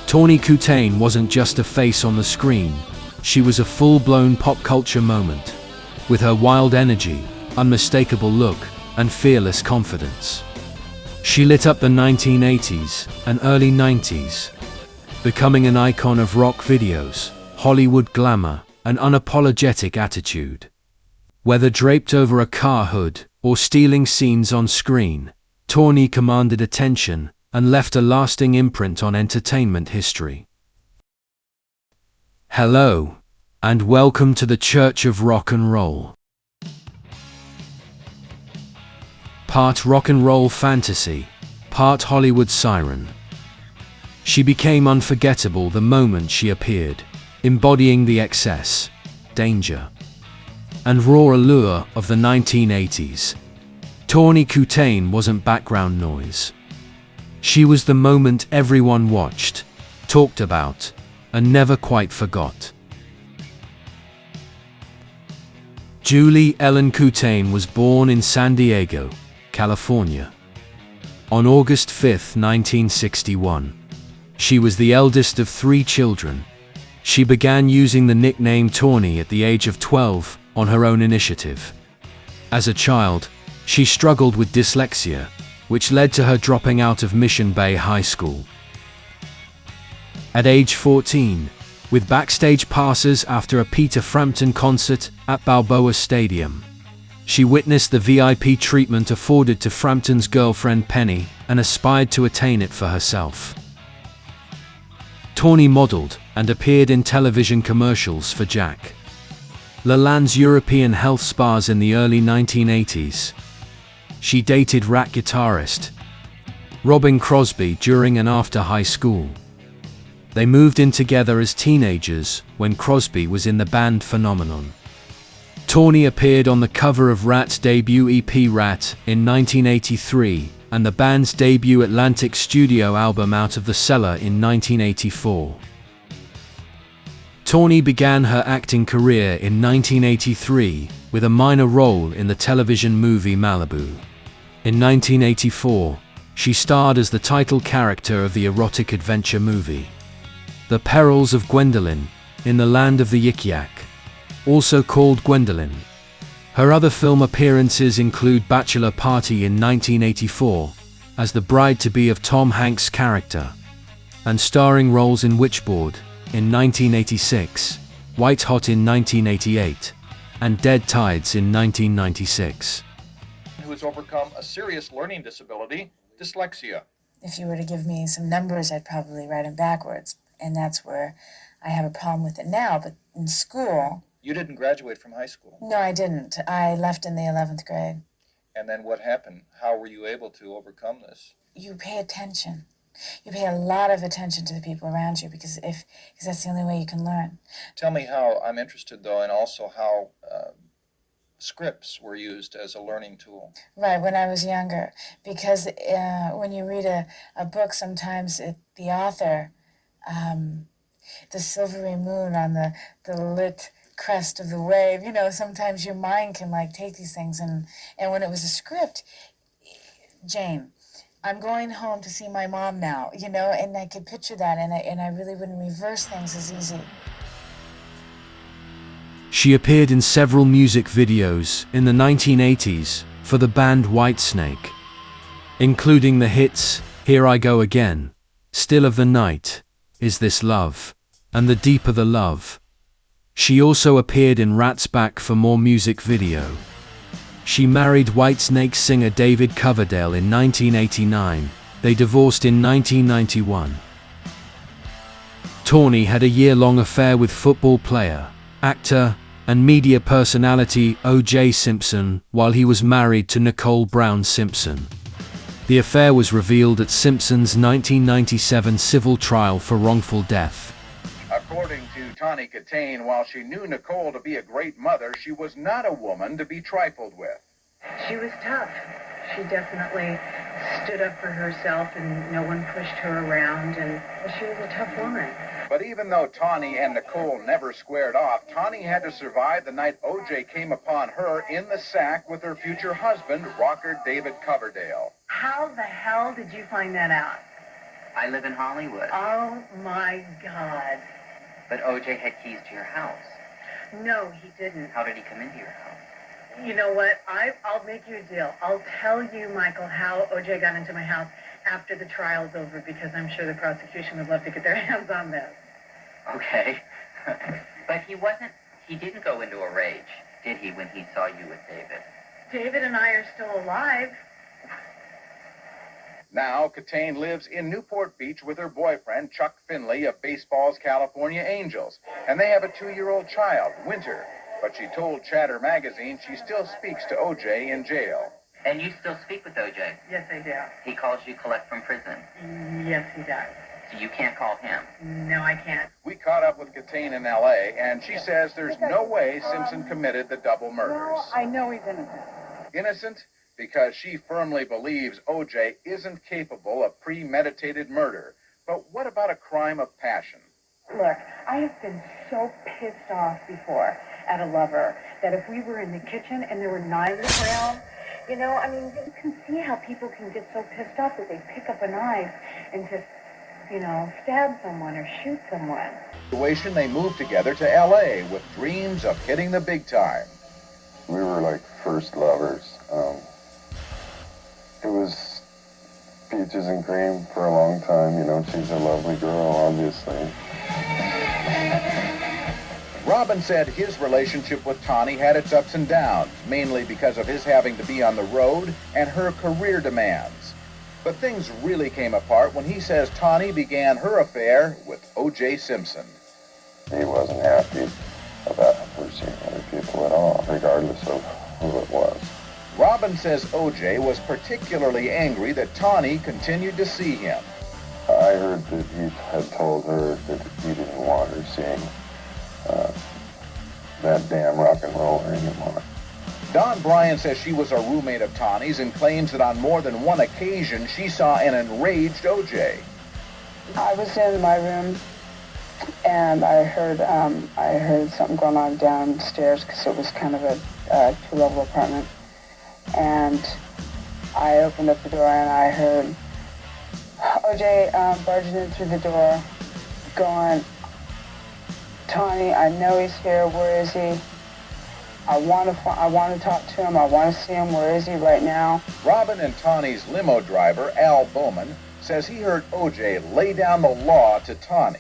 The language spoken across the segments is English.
Tawny Kitaen wasn't just a face on the screen, she was a full-blown pop culture moment, with her wild energy, unmistakable look, and fearless confidence. She lit up the 1980s and early 90s, becoming an icon of rock videos, Hollywood glamour, and unapologetic attitude. Whether draped over a car hood or stealing scenes on screen, Tawny commanded attention and left a lasting imprint on entertainment history. Hello, and welcome to the Church of Rock and Roll. Part rock and roll fantasy, part Hollywood siren. She became unforgettable the moment she appeared, embodying the excess, danger, and raw allure of the 1980s. Tawny Kitaen wasn't background noise. She was the moment everyone watched, talked about, and never quite forgot. Julie Ellen Kitaen was born in San Diego, California, on August 5, 1961. She was the eldest of 3 children. She began using the nickname Tawny at the age of 12 on her own initiative. As a child, she struggled with dyslexia, which led to her dropping out of Mission Bay High School. At age 14, with backstage passes after a Peter Frampton concert at Balboa Stadium, she witnessed the VIP treatment afforded to Frampton's girlfriend Penny and aspired to attain it for herself. Tawny modeled and appeared in television commercials for Jack LaLanne's European health spas in the early 1980s. She dated Rat guitarist Robin Crosby during and after high school. They moved in together as teenagers when Crosby was in the band Phenomenon. Tawny appeared on the cover of Rat's debut EP Rat in 1983 and the band's debut Atlantic studio album Out of the Cellar in 1984. Tawny began her acting career in 1983 with a minor role in the television movie Malibu. In 1984, she starred as the title character of the erotic adventure movie The Perils of Gwendolyn in the Land of the Yik Yak, also called Gwendolyn. Her other film appearances include Bachelor Party in 1984 as the bride-to-be of Tom Hanks' character, and starring roles in Witchboard in 1986, White Hot in 1988, and Dead Tides in 1996. Who has overcome a serious learning disability, dyslexia. If you were to give me some numbers, I'd probably write them backwards, and that's where I have a problem with it now. But in school... You didn't graduate from high school? No, I didn't. I left in the 11th grade. And then what happened? How were you able to overcome this? You pay attention. You pay a lot of attention to the people around you because that's the only way you can learn. Tell me how, I'm interested though, and also how scripts were used as a learning tool. Right, when I was younger. Because when you read a book, sometimes the author, the silvery moon on the lit crest of the wave, sometimes your mind can take these things. And when it was a script, Jane, I'm going home to see my mom now, and I could picture that, and I really wouldn't reverse things as easy. She appeared in several music videos in the 1980s for the band Whitesnake, including the hits Here I Go Again, Still of the Night, Is This Love, and The Deeper the Love. She also appeared in Rat's Back for More music video. She married Whitesnake singer David Coverdale in 1989. They divorced in 1991. Tawny had a year-long affair with football player, actor, and media personality O.J. Simpson while he was married to Nicole Brown Simpson. The affair was revealed at Simpson's 1997 civil trial for wrongful death. According to Tawny Kitaen, while she knew Nicole to be a great mother, she was not a woman to be trifled with. She was tough. She definitely stood up for herself and no one pushed her around, and she was a tough woman. But even though Tawny and Nicole never squared off, Tawny had to survive the night O.J. came upon her in the sack with her future husband, rocker David Coverdale. How the hell did you find that out? I live in Hollywood. Oh, my God. But OJ had keys to your house. No, he didn't. How did he come into your house? You know what? I'll make you a deal. I'll tell you, Michael, how OJ got into my house after the trial's over, because I'm sure the prosecution would love to get their hands on this. Okay. But he didn't go into a rage, did he, when he saw you with David? David and I are still alive. Now, Kitaen lives in Newport Beach with her boyfriend, Chuck Finley, of baseball's California Angels. And they have a 2-year-old child, Winter. But she told Chatter magazine she still speaks to OJ in jail. And you still speak with OJ? Yes, I do. He calls you collect from prison. Yes, he does. So you can't call him? No, I can't. We caught up with Kitaen in L.A., and she says there's no way Simpson committed the double murders. No, I know he's innocent. Innocent? Because she firmly believes OJ isn't capable of premeditated murder. But what about a crime of passion? Look, I have been so pissed off before at a lover that if we were in the kitchen and there were knives around, you know, I mean, you can see how people can get so pissed off that they pick up a knife and just, you know, stab someone or shoot someone. Situation, they moved together to L.A. with dreams of hitting the big time. We were like first lovers. It was peaches and cream for a long time. You know, she's a lovely girl, obviously. Robin said his relationship with Tawny had its ups and downs, mainly because of his having to be on the road and her career demands. But things really came apart when he says Tawny began her affair with O.J. Simpson. He wasn't happy about her seeing other people at all, regardless of who it was. Robin says O.J. was particularly angry that Tawny continued to see him. I heard that he had told her that he didn't want her seeing that damn rock and roller anymore. Dawn Bryan says she was a roommate of Tawny's and claims that on more than one occasion she saw an enraged O.J. I was in my room and I heard something going on downstairs because it was kind of a two-level apartment. And I opened up the door and I heard OJ barging in through the door, going, "Tawny, I know he's here. Where is he? I want to talk to him. I want to see him. Where is he right now?" Robin and Tawny's limo driver, Al Bowman, says he heard O.J. lay down the law to Tawny.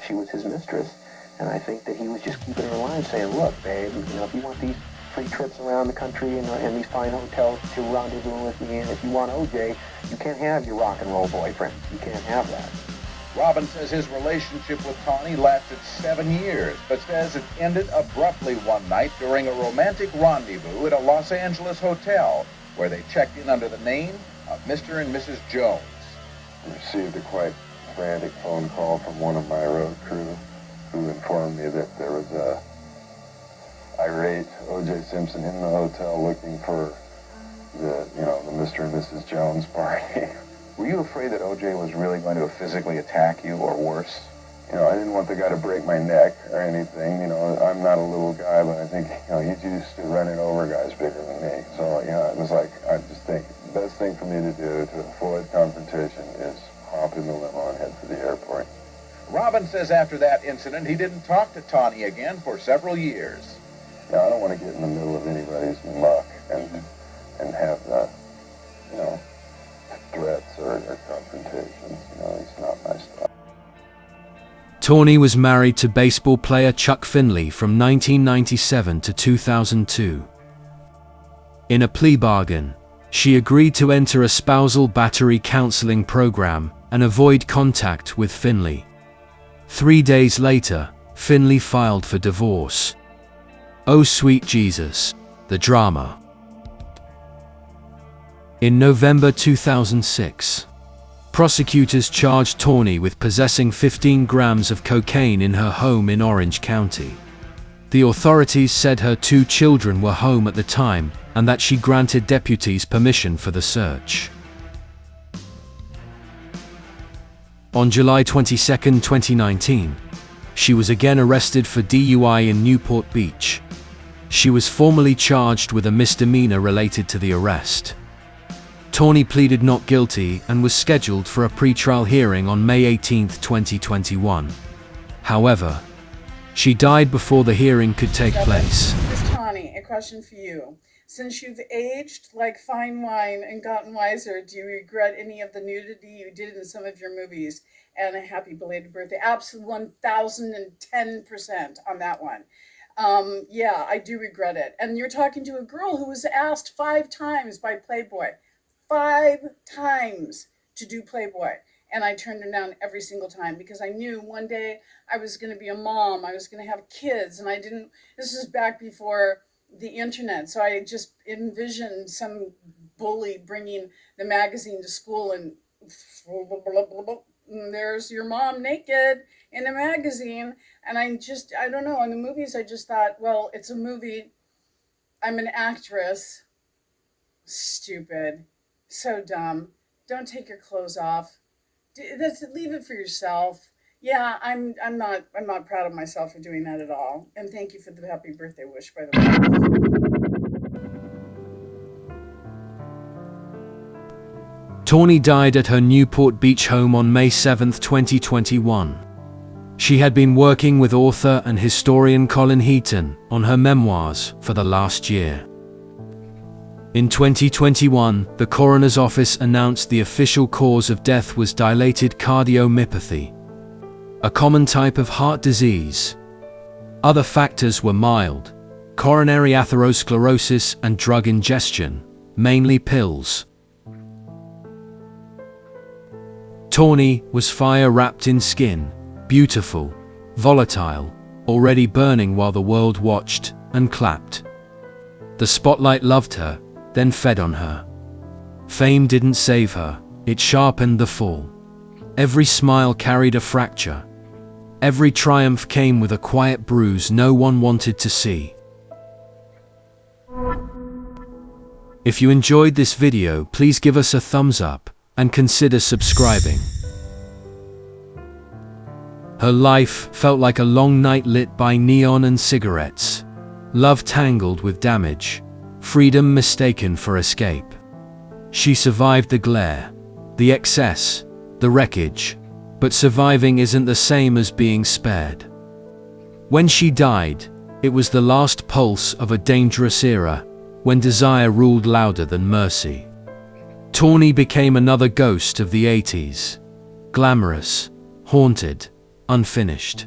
She was his mistress, and I think that he was just keeping her alive, saying, "Look, babe, you know, if you want these free trips around the country and these fine hotels that you're rendezvousing with me in, if you want OJ, you can't have your rock and roll boyfriend. You can't have that." Robin says his relationship with Tawny lasted 7 years, but says it ended abruptly one night during a romantic rendezvous at a Los Angeles hotel, where they checked in under the name of Mr. and Mrs. Jones. I received a quite frantic phone call from one of my road crew who informed me that there was a irate O.J. Simpson in the hotel looking for the Mr. and Mrs. Jones party. Were you afraid that O.J. was really going to physically attack you, or worse? You know, I didn't want the guy to break my neck or anything. You know, I'm not a little guy, but I think, he's used to running over guys bigger than me. So, it was like, I just think the best thing for me to do to avoid confrontation is hop in the limo and head for the airport. Robin says after that incident, he didn't talk to Tawny again for several years. Yeah, I don't want to get in the middle of anybody's muck and have threats or confrontations. It's not my style. Tawny was married to baseball player Chuck Finley from 1997 to 2002. In a plea bargain, she agreed to enter a spousal battery counseling program and avoid contact with Finley. 3 days later, Finley filed for divorce. Oh sweet Jesus, the drama. In November 2006, prosecutors charged Tawny with possessing 15 grams of cocaine in her home in Orange County. The authorities said her 2 children were home at the time and that she granted deputies permission for the search. On July 22, 2019, she was again arrested for DUI in Newport Beach. She was formally charged with a misdemeanor related to the arrest. Tawny pleaded not guilty and was scheduled for a pre-trial hearing on May 18, 2021. However, she died before the hearing could take place. Miss Tawny, a question for you. Since you've aged like fine wine and gotten wiser, do you regret any of the nudity you did in some of your movies? And a happy belated birthday. Absolutely 1010% on that one. Yeah, I do regret it. And you're talking to a girl who was asked 5 times by Playboy. 5 times to do Playboy. And I turned her down every single time because I knew one day I was going to be a mom. I was going to have kids. And this was back before the internet. So I just envisioned some bully bringing the magazine to school and there's your mom naked in a magazine. And I don't know, in the movies I just thought, well, it's a movie. I'm an actress. Stupid. So dumb. Don't take your clothes off. Leave it for yourself. Yeah, I'm not proud of myself for doing that at all. And thank you for the happy birthday wish, by the way. Tawny died at her Newport Beach home on May 7, 2021. She had been working with author and historian Tawny Kitaen on her memoirs for the last year. In 2021, the coroner's office announced the official cause of death was dilated cardiomyopathy, a common type of heart disease. Other factors were mild coronary atherosclerosis and drug ingestion, mainly pills. Tawny was fire-wrapped in skin, beautiful, volatile, already burning while the world watched and clapped. The spotlight loved her, then fed on her. Fame didn't save her, it sharpened the fall. Every smile carried a fracture. Every triumph came with a quiet bruise no one wanted to see. If you enjoyed this video, please give us a thumbs up and consider subscribing. Her life felt like a long night lit by neon and cigarettes. Love tangled with damage. Freedom mistaken for escape. She survived the glare, the excess, the wreckage. But surviving isn't the same as being spared. When she died, it was the last pulse of a dangerous era, when desire ruled louder than mercy. Tawny became another ghost of the 80s. Glamorous, haunted, unfinished.